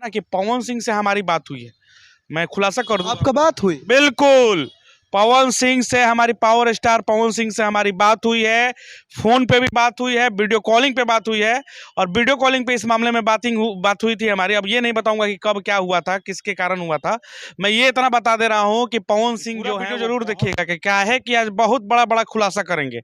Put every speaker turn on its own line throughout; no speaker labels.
ना कि पवन सिंह से हमारी बात हुई है। मैं खुलासा कर दूं,
आपका बात हुई?
बिल्कुल पवन सिंह से, हमारी पावर स्टार पवन सिंह से हमारी बात हुई है। फोन पे भी बात हुई है, वीडियो कॉलिंग पे बात हुई है। और वीडियो कॉलिंग पे इस मामले में बात हुई थी हमारी। अब ये नहीं बताऊंगा कि कब क्या हुआ था, किसके कारण हुआ था। मैं ये इतना बता दे रहा हूं कि पवन सिंह जो है, जरूर देखिएगा कि क्या है कि आज बहुत बड़ा बड़ा खुलासा करेंगे।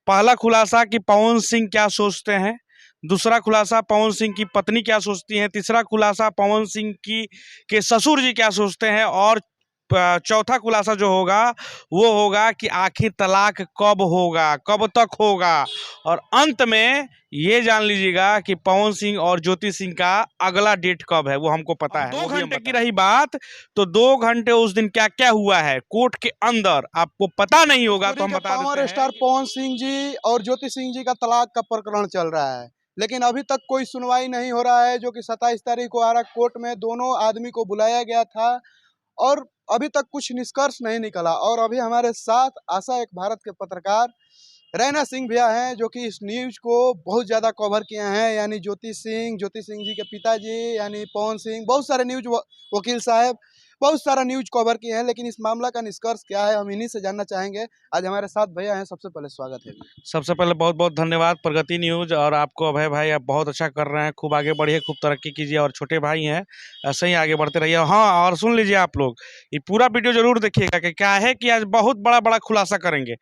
पहला खुलासा कि पवन सिंह क्या सोचते हैं, दूसरा खुलासा पवन सिंह की पत्नी क्या सोचती हैं, तीसरा खुलासा पवन सिंह की के ससुर जी क्या सोचते हैं, और चौथा खुलासा जो होगा वो होगा कि आखिर तलाक कब होगा, कब तक होगा। और अंत में ये जान लीजिएगा कि पवन सिंह और ज्योति सिंह का अगला डेट कब है, वो हमको पता है। 2 घंटे की रही बात, तो 2 घंटे उस दिन क्या क्या हुआ है कोर्ट के अंदर आपको पता नहीं होगा, तो हम बता देते
पावर
हैं।
स्टार पवन सिंह जी और ज्योति सिंह जी का तलाक का प्रकरण चल रहा है, लेकिन अभी तक कोई सुनवाई नहीं हो रहा है। जो कि 27 तारीख को आरा कोर्ट में दोनों आदमी को बुलाया गया था और अभी तक कुछ निष्कर्ष नहीं निकला। और अभी हमारे साथ आशा एक भारत के पत्रकार रैना सिंह भैया हैं, जो कि इस न्यूज को बहुत ज्यादा कवर किए हैं। यानी ज्योति सिंह जी के पिताजी यानी पवन सिंह, बहुत सारे न्यूज वकील साहब बहुत सारा न्यूज कवर किए हैं। लेकिन इस मामला का निष्कर्ष क्या है, हम इन्हीं से जानना चाहेंगे। आज हमारे साथ भैया हैं, सबसे पहले स्वागत है।
सबसे पहले बहुत बहुत धन्यवाद प्रगति न्यूज और आपको अभय भाई, आप बहुत अच्छा कर रहे हैं। खूब आगे बढ़िए, खूब तरक्की कीजिए, और छोटे भाई हैं ऐसे ही आगे बढ़ते रहिए। हाँ, और सुन लीजिए आप लोग, ये पूरा वीडियो जरूर देखिएगा कि क्या है कि आज बहुत बड़ा बड़ा खुलासा करेंगे।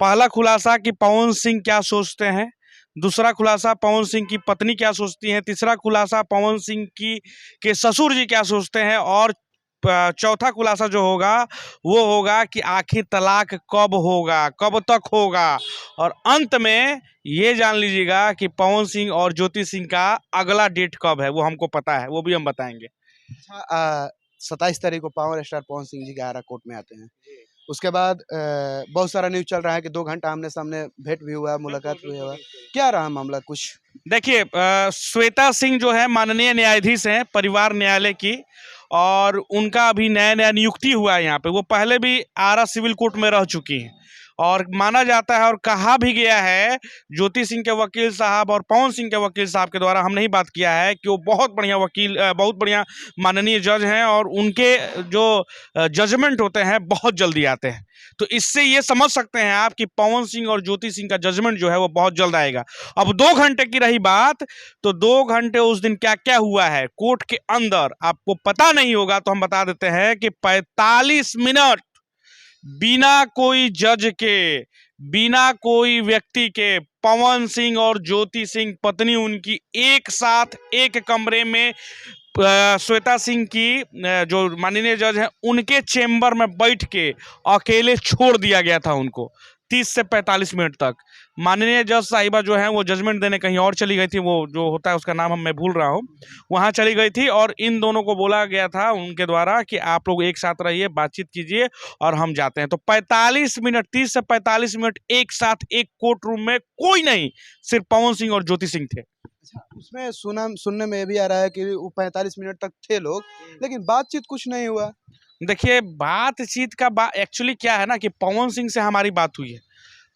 पहला खुलासा कि पवन सिंह क्या सोचते हैं, दूसरा खुलासा पवन सिंह की पत्नी क्या सोचती हैं, तीसरा खुलासा पवन सिंह की के ससुर जी क्या सोचते हैं, और चौथा खुलासा जो होगा वो होगा कि आखिर तलाक कब होगा, कब तक होगा। और अंत में ये जान लीजिएगा कि पवन सिंह और ज्योति सिंह का अगला डेट कब है, वो हमको पता है, वो भी हम बताएंगे।
27 तारीख को पावर स्टार पवन सिंह जी के आरा कोर्ट में आते हैं। उसके बाद बहुत सारा न्यूज चल रहा है कि 2 घंटा आमने सामने भेंट भी हुआ, मुलाकात भी हुआ। क्या रहा मामला कुछ?
देखिए, श्वेता सिंह जो है माननीय न्यायाधीश हैं परिवार न्यायालय की, और उनका अभी नया नया नियुक्ति हुआ है यहाँ पे। वो पहले भी आरा सिविल कोर्ट में रह चुकी हैं, और माना जाता है और कहा भी गया है ज्योति सिंह के वकील साहब और पवन सिंह के वकील साहब के द्वारा, हम नहीं बात किया है, कि वो बहुत बढ़िया वकील, बहुत बढ़िया माननीय जज हैं, और उनके जो जजमेंट होते हैं बहुत जल्दी आते हैं। तो इससे ये समझ सकते हैं आप कि पवन सिंह और ज्योति सिंह का जजमेंट जो है वो बहुत जल्द आएगा। अब 2 घंटे की रही बात, तो 2 घंटे उस दिन क्या क्या हुआ है कोर्ट के अंदर आपको पता नहीं होगा, तो हम बता देते हैं कि 45 मिनट बिना कोई जज के, बिना कोई व्यक्ति के, पवन सिंह और ज्योति सिंह पत्नी उनकी एक साथ एक कमरे में श्वेता सिंह की जो माननीय जज हैं उनके चेंबर में बैठ के अकेले छोड़ दिया गया था उनको 30 से 45 मिनट तक। माननीय जज साहिबा जो है वो जजमेंट देने कहीं और चली गई थी, वो जो होता है उसका नाम मैं भूल रहा हूँ, वहाँ चली गई थी। और इन दोनों को बोला गया था उनके द्वारा कि आप लोग एक साथ रहिए, बातचीत कीजिए, और हम जाते हैं। तो 45 मिनट, 30 से 45 मिनट एक साथ एक कोर्ट रूम में कोई नहीं, सिर्फ पवन सिंह और ज्योति सिंह थे।
अच्छा, उसमें सुनने में ये भी आ रहा है कि वो 45 मिनट तक थे लोग, लेकिन बातचीत कुछ नहीं हुआ।
देखिए, बातचीत का एक्चुअली क्या है ना कि पवन सिंह से हमारी बात हुई है।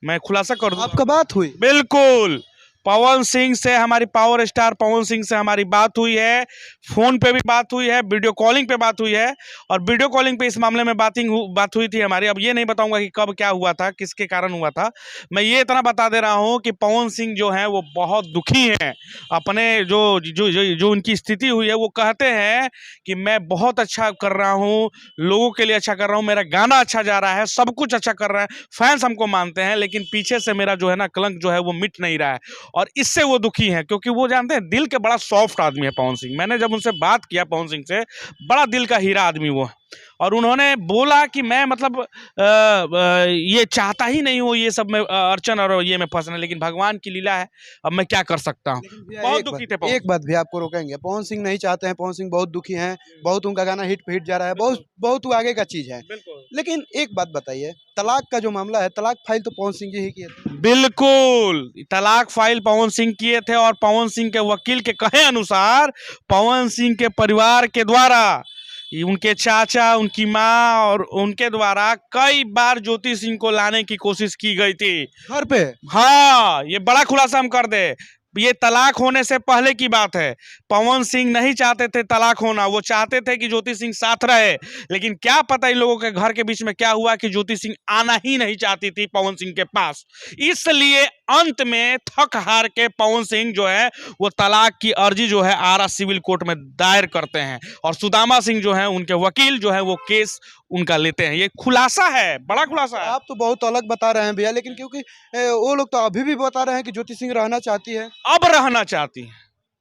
मैं खुलासा कर दूं,
आपका बात हुई?
बिल्कुल पवन सिंह से, हमारी पावर स्टार पवन सिंह से हमारी बात हुई है। फोन पे भी बात हुई है, वीडियो कॉलिंग पे बात हुई है। और वीडियो कॉलिंग पे इस मामले में बात हुई थी हमारी। अब ये नहीं बताऊंगा कि कब क्या हुआ था, किसके कारण हुआ था। मैं ये इतना बता दे रहा हूं कि पवन सिंह जो हैं वो बहुत दुखी हैं अपने जो जो जो, जो उनकी स्थिति हुई है। वो कहते हैं कि मैं बहुत अच्छा कर रहा हूँ, लोगों के लिए अच्छा कर रहा हूँ, मेरा गाना अच्छा जा रहा है, सब कुछ अच्छा कर रहा है, फैंस हमको मानते हैं, लेकिन पीछे से मेरा जो है ना कलंक जो है वो मिट नहीं रहा है। और इससे वो दुखी हैं, क्योंकि वो जानते हैं दिल के बड़ा सॉफ्ट आदमी है पवन सिंह। मैंने जब उनसे बात किया पवन सिंह से, बड़ा दिल का हीरा आदमी वो है। और उन्होंने बोला कि मैं मतलब ये चाहता ही नहीं हूँ ये सब में अर्चन और ये में फंसना, लेकिन भगवान की लीला है, अब मैं क्या कर सकता हूँ। बहुत दुखी थे पवन।
एक बात भी आपको रोकेंगे, पवन सिंह नहीं चाहते हैं, पवन सिंह बहुत दुखी हैं, बहुत उनका गाना हिट पे हिट जा रहा है, बहुत आगे का चीज है। लेकिन एक बात बताइए, तलाक का जो मामला है, तलाक फाइल तो पवन सिंह जी ही किए थे।
बिल्कुल, तलाक फाइल पवन सिंह किए थे, और पवन सिंह के वकील के कहे अनुसार पवन सिंह के परिवार के द्वारा, उनके चाचा, उनकी माँ और उनके द्वारा कई बार ज्योति सिंह को लाने की कोशिश की गई थी
घर पे।
हाँ, ये बड़ा खुलासा हम कर दे। ये तलाक होने से पहले की बात है। पवन सिंह नहीं चाहते थे तलाक होना, वो चाहते थे कि ज्योति सिंह साथ रहे, लेकिन क्या पता इन लोगों के घर के बीच में क्या हुआ कि ज्योति सिंह आना ही नहीं चाहती थी पवन सिंह के पास। इसलिए अंत में थक हार के पवन सिंह जो है वो तलाक की अर्जी जो है आरा सिविल कोर्ट में दायर करते हैं, और सुदामा सिंह जो है उनके वकील जो है वो केस उनका लेते हैं। ये खुलासा है, बड़ा खुलासा है।
आप तो बहुत अलग बता रहे हैं भैया, लेकिन क्योंकि वो लोग तो अभी भी बता रहे हैं कि ज्योति सिंह रहना चाहती है।
अब रहना चाहती है,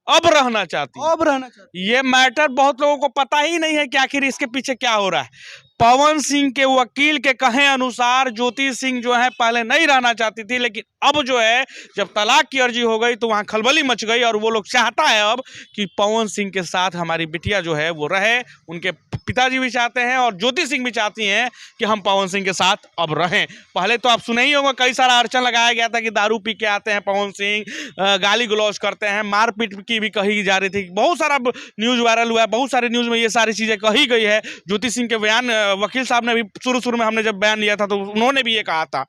अब रहना चाहती है।
अब रहना चाहती
ये मैटर बहुत लोगों को पता ही नहीं है कि आखिर इसके पीछे क्या हो रहा है। पवन सिंह के वकील के कहे अनुसार ज्योति सिंह जो है पहले नहीं रहना चाहती थी, लेकिन अब जो है जब तलाक की अर्जी हो गई तो वहां खलबली मच गई, और वो लोग चाहता है अब कि पवन सिंह के साथ हमारी बिटिया जो है वो रहे। उनके पिताजी भी चाहते हैं और ज्योति सिंह भी चाहती हैं कि हम पवन सिंह के साथ अब रहें। पहले तो आप सुने ही होंगे, कई सारा अड़चन लगाया गया था कि दारू पी के आते हैं पवन सिंह, गाली गलौज करते हैं, मारपीट की भी कही जा रही थी। बहुत सारा न्यूज़ वायरल हुआ है, बहुत सारे न्यूज़ में ये सारी चीज़ें कही गई है। ज्योति सिंह के बयान वकील साहब ने भी शुरू में हमने जब बयान लिया था तो उन्होंने भी ये कहा था,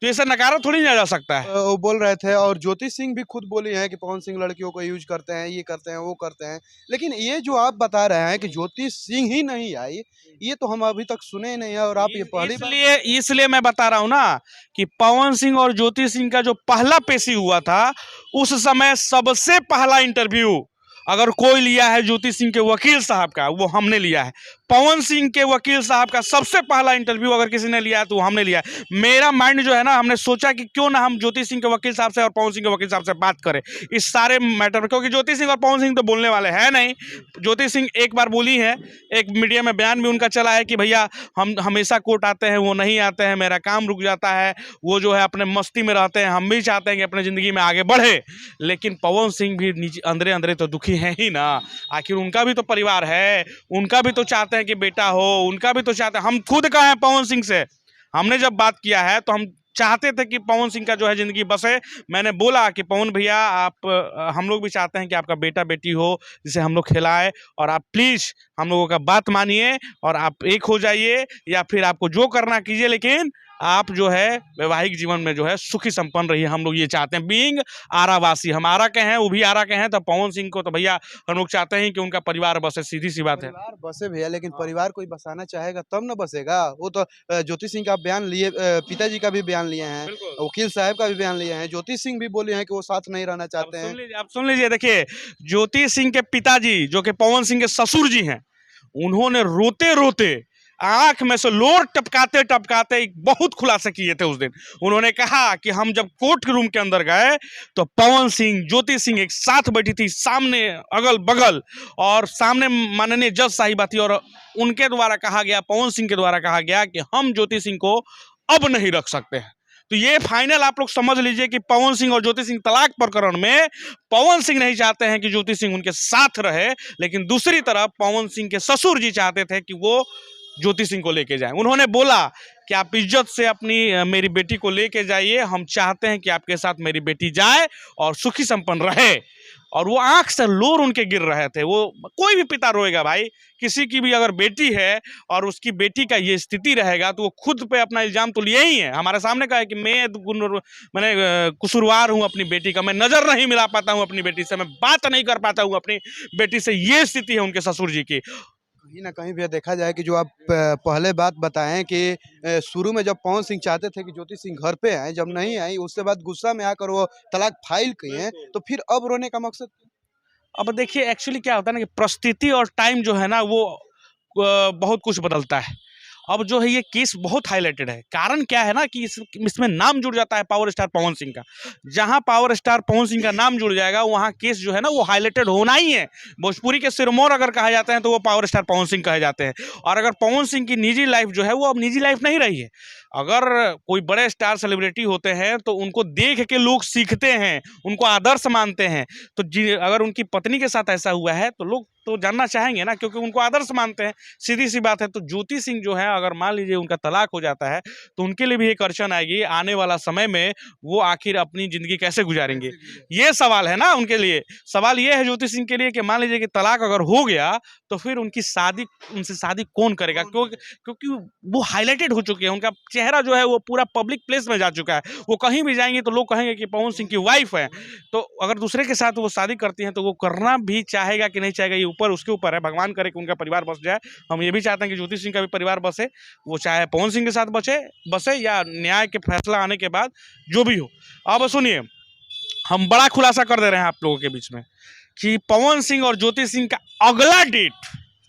तो इसे नकारा थोड़ी नहीं जा सकता है।
वो बोल रहे थे, और ज्योति सिंह भी खुद बोली है कि पवन सिंह लड़कियों को यूज करते हैं, ये करते हैं, वो करते हैं। लेकिन ये जो आप बता रहे हैं कि ज्योति सिंह ही नहीं आई, ये तो हम अभी तक सुने ही नहीं है, और आप ये पहली बार।
इसलिए मैं बता रहा हूं ना कि पवन सिंह और ज्योति सिंह का जो पहला पेशी हुआ था, उस समय सबसे पहला इंटरव्यू अगर कोई लिया है ज्योति सिंह के वकील साहब का, वो हमने लिया है। पवन सिंह के वकील साहब का सबसे पहला इंटरव्यू अगर किसी ने लिया है तो वो हमने लिया है। मेरा माइंड जो है ना, हमने सोचा कि क्यों ना हम ज्योति सिंह के वकील साहब से और पवन सिंह के वकील साहब से बात करें इस सारे मैटर में, क्योंकि ज्योति सिंह और पवन सिंह तो बोलने वाले हैं नहीं। ज्योति सिंह एक बार बोली है, एक मीडिया में बयान भी उनका चला है कि भैया हम हमेशा कोर्ट आते हैं, वो नहीं आते हैं, मेरा काम रुक जाता है, वो जो है अपने मस्ती में रहते हैं, हम भी चाहते हैं कि अपने ज़िंदगी में आगे बढ़े। लेकिन पवन सिंह भी नीचे अंदर अंदर तो दुखी हैं ही ना, आखिर उनका भी तो परिवार है, उनका भी तो चाहते हैं कि बेटा हो, उनका भी तो चाहते हैं। हम खुद कहे पवन सिंह से, हमने जब बात किया है तो हम चाहते थे कि पवन सिंह का जो है ज़िंदगी बसे। मैंने बोला कि पवन भैया आप, हम लोग भी चाहते हैं कि आपका बेटा बेटी हो जिसे हम लोग खिलाएं, और आप प्लीज़ हम लोगों का बात मानिए और आप एक हो जाइए, या फिर आपको जो करना कीजिए, लेकिन आप जो है वैवाहिक जीवन में जो है सुखी संपन्न रहिए। हम लोग ये चाहते हैं, बीइंग आरावासी, हम आरा के हैं, वो भी आरा के हैं, तो पवन सिंह को तो भैया हम लोग चाहते हैं कि उनका परिवार बसे, सीधी सी बात है।
परिवार बसे भैया, लेकिन परिवार कोई बसाना चाहेगा तब न बसेगा। वो तो ज्योति सिंह का बयान लिए, पिताजी का भी बयान लिए हैं, वकील साहब का भी बयान लिए हैं, ज्योति सिंह भी बोले हैं कि वो साथ नहीं रहना चाहते हैं।
आप सुन लीजिए, देखिए ज्योति सिंह के पिताजी जो कि पवन सिंह के ससुर जी हैं, उन्होंने रोते रोते आंख में से लोर टपकाते टपकाते एक बहुत खुलासा किए थे उस दिन। उन्होंने कहा कि हम जब कोर्ट रूम के अंदर गए तो पवन सिंह ज्योति सिंह एक साथ बैठी थी, सामने अगल बगल, और सामने माननीय जज साहिबा थी, और उनके द्वारा कहा गया, पवन सिंह के द्वारा कहा गया कि हम ज्योति सिंह को अब नहीं रख सकते हैं। तो ये फाइनल आप लोग समझ लीजिए कि पवन सिंह और ज्योति सिंह तलाक प्रकरण में पवन सिंह नहीं चाहते हैं कि ज्योति सिंह उनके साथ रहे, लेकिन दूसरी तरफ पवन सिंह के ससुर जी चाहते थे कि वो ज्योति सिंह को लेके जाएं। उन्होंने बोला कि आप इज्जत से अपनी मेरी बेटी को लेके जाइए, हम चाहते हैं कि आपके साथ मेरी बेटी जाए और सुखी संपन्न रहे। और वो आंख से लोर उनके गिर रहे थे। वो कोई भी पिता रोएगा भाई, किसी की भी अगर बेटी है और उसकी बेटी का ये स्थिति रहेगा तो वो खुद पे अपना इल्जाम तो लिए ही है। हमारे सामने कहा है कि मैंने कसूरवार हूँ अपनी बेटी का, मैं नज़र नहीं मिला पाता हूँ अपनी बेटी से, मैं बात नहीं कर पाता हूँ अपनी बेटी से। ये स्थिति है उनके ससुर जी की।
कहीं ना कहीं भी देखा जाए कि जो आप पहले बात बताएं कि शुरू में जब पवन सिंह चाहते थे कि ज्योति सिंह घर पे आए, जब नहीं आई उसके बाद गुस्सा में आकर वो तलाक फाइल किए, तो फिर अब रोने का मकसद क्या?
अब देखिए एक्चुअली क्या होता है ना कि परिस्थिति और टाइम जो है ना वो बहुत कुछ बदलता है। अब जो है ये केस बहुत हाईलाइटेड है। कारण क्या है ना कि इसमें नाम जुड़ जाता है पावर स्टार पवन सिंह का। जहां पावर स्टार पवन सिंह का नाम जुड़ जाएगा वहां केस जो है ना वो हाईलाइटेड होना ही है। भोजपुरी के सिरमौर अगर कहा जाते हैं तो वो पावर स्टार पवन सिंह कहे जाते हैं। और अगर पवन सिंह की निजी लाइफ जो है वो अब निजी लाइफ नहीं रही है। अगर कोई बड़े स्टार सेलिब्रिटी होते हैं तो उनको देख के लोग सीखते हैं, उनको आदर्श मानते हैं। तो अगर उनकी पत्नी के साथ ऐसा हुआ है तो लोग तो जानना चाहेंगे ना, क्योंकि उनको आदर्श मानते हैं, सीधी सी बात है। तो ज्योति सिंह जो है, अगर मान लीजिए उनका तलाक हो जाता है तो उनके लिए भी एक अड़चन आएगी आने वाला समय में, वो आखिर अपनी जिंदगी कैसे गुजारेंगे, ये सवाल है ना उनके लिए। सवाल ये है ज्योति सिंह के लिए कि मान लीजिए कि तलाक अगर हो गया तो फिर उनसे शादी कौन करेगा, क्योंकि वो हाईलाइटेड हो चुके हैं, उनका चेहरा जो है वो पूरा पब्लिक प्लेस में जा चुका है। वो कहीं भी जाएंगे तो लोग कहेंगे कि पवन सिंह की वाइफ है। तो अगर दूसरे के साथ वो शादी करती हैं तो वो करना भी चाहेगा कि नहीं चाहेगा, ये ऊपर उसके ऊपर है। भगवान करे कि उनका परिवार बस जाए। हम ये भी चाहते हैं कि ज्योति सिंह का भी परिवार बसे, वो चाहे पवन सिंह के साथ बसे या न्याय के फैसला आने के बाद जो भी हो। अब सुनिए, हम बड़ा खुलासा कर दे रहे हैं आप लोगों के बीच में कि पवन सिंह और ज्योति सिंह का अगला डेट,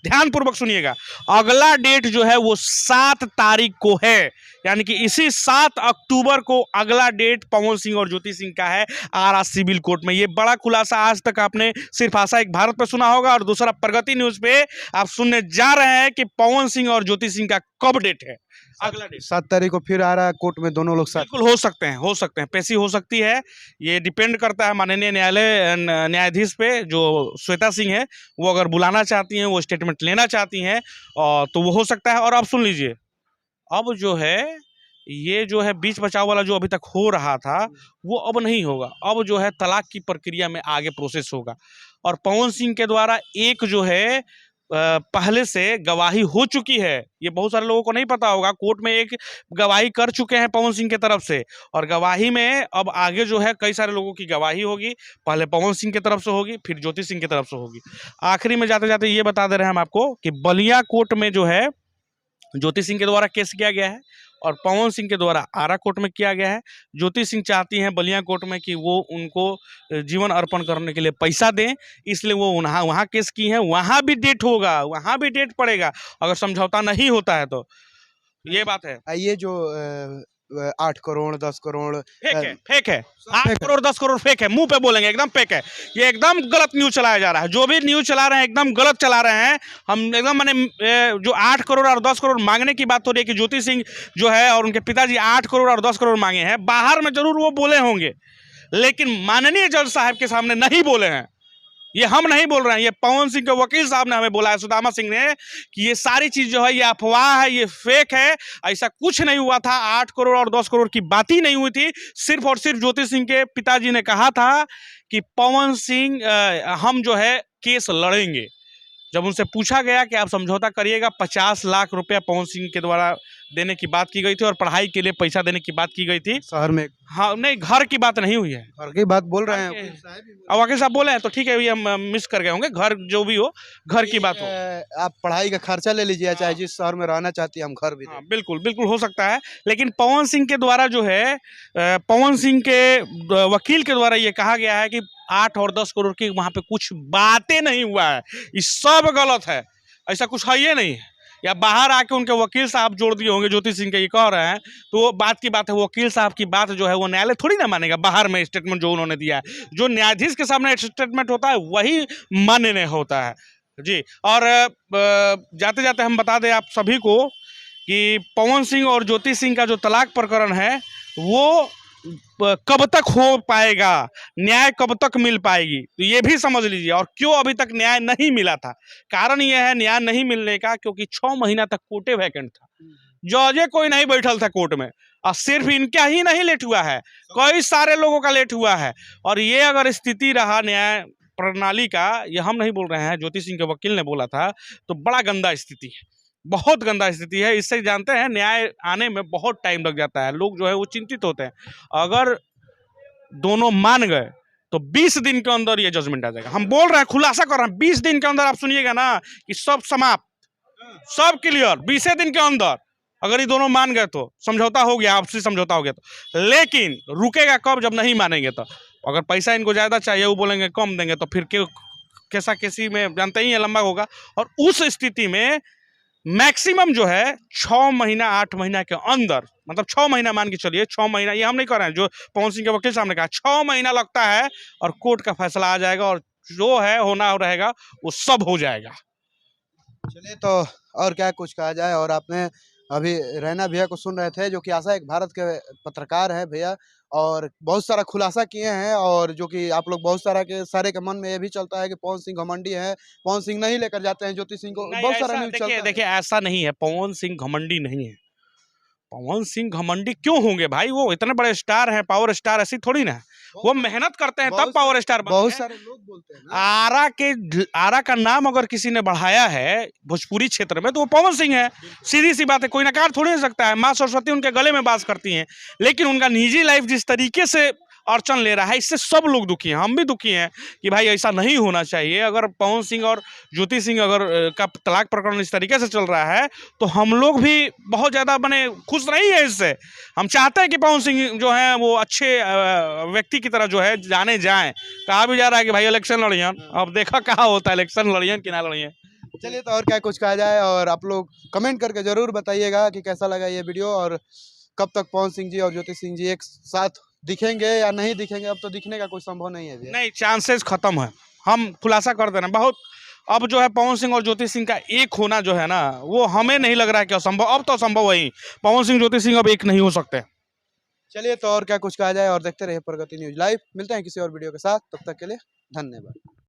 ध्यानपूर्वक सुनिएगा, अगला डेट जो है वो 7 तारीख को है। यानी कि इसी 7 अक्टूबर को अगला डेट पवन सिंह और ज्योति सिंह का है आरा सिविल कोर्ट में। ये बड़ा खुलासा आज तक आपने सिर्फ आशा एक भारत पे सुना होगा, और दूसरा प्रगति न्यूज पे आप सुनने जा रहे हैं कि पवन सिंह और ज्योति सिंह का कब डेट है, अगला डेट।
7 तारीख को फिर आ रहा है कोर्ट में दोनों लोग साथ।
बिल्कुल हो सकते हैं, पेशी हो सकती है। ये डिपेंड करता है माननीय न्यायाधीश पे, जो श्वेता सिंह है वो अगर बुलाना चाहती हैं, वो स्टेटमेंट लेना चाहती हैं, और तो वो हो सकता है। और अब सुन लीजिए, अब जो है ये जो है बीच बचाव वाला जो अभी तक हो रहा था वो अब नहीं होगा। अब जो है तलाक की प्रक्रिया में आगे प्रोसेस होगा, और पवन सिंह के द्वारा एक जो है पहले से गवाही हो चुकी है। ये बहुत सारे लोगों को नहीं पता होगा, कोर्ट में एक गवाही कर चुके हैं पवन सिंह की तरफ से, और गवाही में अब आगे जो है कई सारे लोगों की गवाही होगी। पहले पवन सिंह की तरफ से होगी, फिर ज्योति सिंह की तरफ से होगी। आखिरी में जाते जाते ये बता दे रहे हैं हम आपको कि बलिया कोर्ट में जो है ज्योति सिंह के द्वारा केस किया गया है, और पवन सिंह के द्वारा आरा कोर्ट में किया गया है। ज्योति सिंह चाहती हैं बलिया कोर्ट में कि वो उनको जीवन अर्पण करने के लिए पैसा दें, इसलिए वो वहाँ केस की हैं। वहाँ भी डेट होगा, वहाँ भी डेट पड़ेगा अगर समझौता नहीं होता है तो। ये बात है।
ये जो 8 करोड़ 10 करोड़
फेक है 8 करोड़ 10 करोड़ फेक है, मुंह पे बोलेंगे एकदम फेक है। ये एकदम गलत न्यूज चलाया जा रहा है, जो भी न्यूज चला रहे हैं एकदम गलत चला रहे हैं। हम एकदम माने जो 8 करोड़ और 10 करोड़ मांगने की बात हो रही है कि ज्योति सिंह जो है और उनके पिताजी 8 करोड़ और 10 करोड़ मांगे हैं, बाहर में जरूर वो बोले होंगे, लेकिन माननीय जज साहब के सामने नहीं बोले हैं। ये हम नहीं बोल रहे हैं, ये पवन सिंह के वकील साहब ने हमें बोला है, सुदामा सिंह ने, कि ये सारी चीज जो है ये अफवाह है, ये फेक है, ऐसा कुछ नहीं हुआ था। 8 करोड़ और 10 करोड़ की बात ही नहीं हुई थी। सिर्फ और सिर्फ ज्योति सिंह के पिताजी ने कहा था कि पवन सिंह हम जो है केस लड़ेंगे। जब उनसे पूछा गया कि आप समझौता करिएगा, 50 लाख रुपया पवन सिंह के द्वारा देने की बात की गई थी, और पढ़ाई के लिए पैसा देने की बात की गई थी
शहर में।
हाँ नहीं, घर की बात नहीं हुई है,
घर की बात बोल रहे हैं।
अब वकील साहब बोले हैं तो ठीक है, ये हम मिस कर गए होंगे। घर जो भी हो, घर की बात हो।
आप पढ़ाई का खर्चा ले लीजिए, चाहे जिस शहर में रहना चाहती है हम घर भी दें।
हाँ, बिल्कुल बिल्कुल हो सकता है, लेकिन पवन सिंह के द्वारा जो है पवन सिंह के वकील के द्वारा ये कहा गया है कि 8 और 10 करोड़ की वहां पे कुछ बातें नहीं हुआ है, ये सब गलत है, ऐसा कुछ है ये नहीं है। या बाहर आके उनके वकील साहब जोड़ दिए होंगे ज्योति सिंह के, ये कह रहे हैं तो वो बात की बात है। वकील साहब की बात जो है वो न्यायालय थोड़ी ना मानेगा। बाहर में स्टेटमेंट जो उन्होंने दिया है, जो न्यायाधीश के सामने स्टेटमेंट होता है वही मान्य नहीं होता है जी। और जाते जाते हम बता दें आप सभी को कि पवन सिंह और ज्योति सिंह का जो तलाक प्रकरण है वो कब तक हो पाएगा, न्याय कब तक मिल पाएगी, तो ये भी समझ लीजिए। और क्यों अभी तक न्याय नहीं मिला था, कारण यह है न्याय नहीं मिलने का, क्योंकि 6 महीना तक कोर्टे वैकेंट था, जजे कोई नहीं बैठल था कोर्ट में। और सिर्फ इनका ही नहीं लेट हुआ है, कई सारे लोगों का लेट हुआ है। और ये अगर स्थिति रहा न्याय प्रणाली का, ये हम नहीं बोल रहे हैं, ज्योति सिंह के वकील ने बोला था, तो बड़ा गंदा स्थिति है, बहुत गंदा स्थिति है। इससे जानते हैं न्याय आने में बहुत टाइम लग जाता है, लोग जो है वो चिंतित होते हैं। अगर दोनों मान गए तो 20 दिन के अंदर ये जजमेंट आ जाएगा। हम बोल रहे हैं, खुलासा कर रहे हैं, 20 दिन के अंदर आप सुनिएगा ना कि सब समाप्त, सब क्लियर, 20 दिन के अंदर अगर ये दोनों मान गए तो समझौता हो गया, आपसी समझौता हो गया तो। लेकिन रुकेगा कब, जब नहीं मानेंगे तो। अगर पैसा इनको ज्यादा चाहिए, वो बोलेंगे कम देंगे, तो फिर कैसा किसी में जानते ही है लंबा होगा। और उस स्थिति में मैक्सिमम जो है 6 महीना 8 महीना के अंदर, मतलब 6 महीना मान के चलिए, 6 महीना, ये हम नहीं कर रहे हैं, जो पवन सिंह के वकील साहब ने कहा 6 महीना लगता है, और कोर्ट का फैसला आ जाएगा, और जो है होना रहेगा वो सब हो जाएगा।
चलिए, तो और क्या कुछ कहा जाए। और आपने अभी रैना भैया को सुन रहे थे, जो कि आशा एक भारत के पत्रकार है भैया, और बहुत सारा खुलासा किए हैं। और जो कि आप लोग बहुत सारे के मन में ये भी चलता है कि पवन सिंह घमंडी है, पवन सिंह नहीं लेकर जाते हैं ज्योति सिंह को,
नहीं,
बहुत सारा
ऐसा
न्यूज चलता
देखिए
है।
देखिए ऐसा नहीं है, पवन सिंह घमंडी नहीं है। पवन सिंह घमंडी क्यों होंगे भाई, वो इतने बड़े स्टार हैं, पावर स्टार, ऐसी थोड़ी ना है। वो मेहनत करते हैं तब पावर स्टार बनते
बहुत
हैं।
सारे लोग बोलते हैं ना।
आरा का नाम अगर किसी ने बढ़ाया है भोजपुरी क्षेत्र में तो वो पवन सिंह है। सीधी सी बात है, कोई नकार थोड़ी हो सकता है। माँ सरस्वती उनके गले में वास करती हैं, लेकिन उनका निजी लाइफ जिस तरीके से अड़चन ले रहा है, इससे सब लोग दुखी हैं, हम भी दुखी हैं कि भाई ऐसा नहीं होना चाहिए। अगर पवन सिंह और ज्योति सिंह अगर का तलाक प्रकरण इस तरीके से चल रहा है तो हम लोग भी बहुत ज़्यादा मैंने खुश नहीं है इससे। हम चाहते हैं कि पवन सिंह जो है वो अच्छे व्यक्ति की तरह जो है जाने जाएं। कहा भी जा रहा है कि भाई इलेक्शन लड़ियन, अब देखा कहाँ होता है, इलेक्शन लड़ियन कि ना लड़ियन।
चलिए, तो और क्या कुछ कहा जाए, और आप लोग कमेंट करके जरूर बताइएगा कि कैसा लगा ये वीडियो, और कब तक पवन सिंह जी और ज्योति सिंह जी एक साथ दिखेंगे या नहीं दिखेंगे। अब तो दिखने का कोई संभव नहीं है भैया।
नहीं, चांसेस खत्म है, हम खुलासा कर देना बहुत। अब जो है पवन सिंह और ज्योति सिंह का एक होना जो है ना, वो हमें नहीं लग रहा है कि असंभव। अब तो असंभव है ही, पवन सिंह ज्योति सिंह अब एक नहीं हो सकते।
चलिए, तो और क्या कुछ कहा जाए, और देखते रहिए प्रगति न्यूज लाइव। मिलते हैं किसी और वीडियो के साथ, तब तक के लिए धन्यवाद।